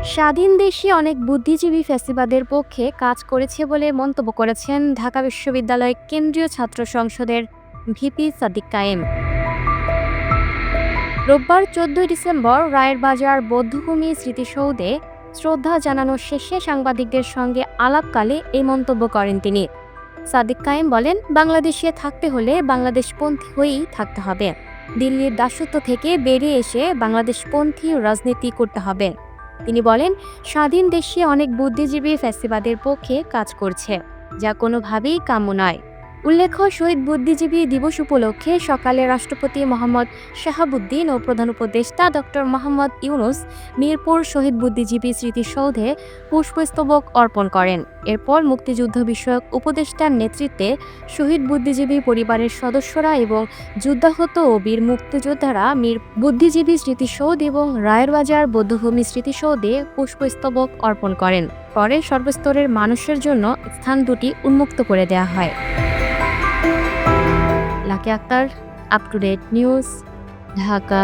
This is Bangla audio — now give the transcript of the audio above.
স্বাধীন দেশে অনেক বুদ্ধিজীবী ফ্যাসিবাদের পক্ষে কাজ করেছে বলে মন্তব্য করেছেন ঢাকা বিশ্ববিদ্যালয় কেন্দ্রীয় ছাত্র সংসদের ভিপি সাদিক কায়েম। রোববার ১৪ ডিসেম্বর রায়ের বাজার বৌদ্ধভূমি স্মৃতিসৌধে শ্রদ্ধা জানানো শেষে সাংবাদিকদের সঙ্গে আলাপকালে এই মন্তব্য করেন তিনি। সাদিক কায়েম বলেন, বাংলাদেশে থাকতে হলে বাংলাদেশপন্থী হয়েই থাকতে হবে। দিল্লির দাসত্ব থেকে বেরিয়ে এসে বাংলাদেশপন্থী রাজনীতি করতে হবে। তিনি বলেন, স্বাধীন দেশে অনেক বুদ্ধিজীবী ফ্যাসিবাদের পক্ষে কাজ করছে, যা কোনোভাবেই কাম্য নয়। উল্লেখ্য, শহীদ বুদ্ধিজীবী দিবস উপলক্ষে সকালে রাষ্ট্রপতি মোহাম্মদ শাহাবুদ্দিন ও প্রধান উপদেষ্টা ডক্টর মোহাম্মদ ইউনুস মিরপুর শহীদ বুদ্ধিজীবী স্মৃতিসৌধে পুষ্পস্তবক অর্পণ করেন। এরপর মুক্তিযুদ্ধ বিষয়ক উপদেষ্টার নেতৃত্বে শহীদ বুদ্ধিজীবী পরিবারের সদস্যরা এবং যুদ্ধাহত ও বীর মুক্তিযোদ্ধারা বুদ্ধিজীবী স্মৃতিসৌধ এবং রায়েরবাজার বৌদ্ধভূমি স্মৃতিসৌধে পুষ্পস্তবক অর্পণ করেন। পরে সর্বস্তরের মানুষের জন্য স্থান দুটি উন্মুক্ত করে দেওয়া হয়। Lucky Akter, up to date news, Dhaka.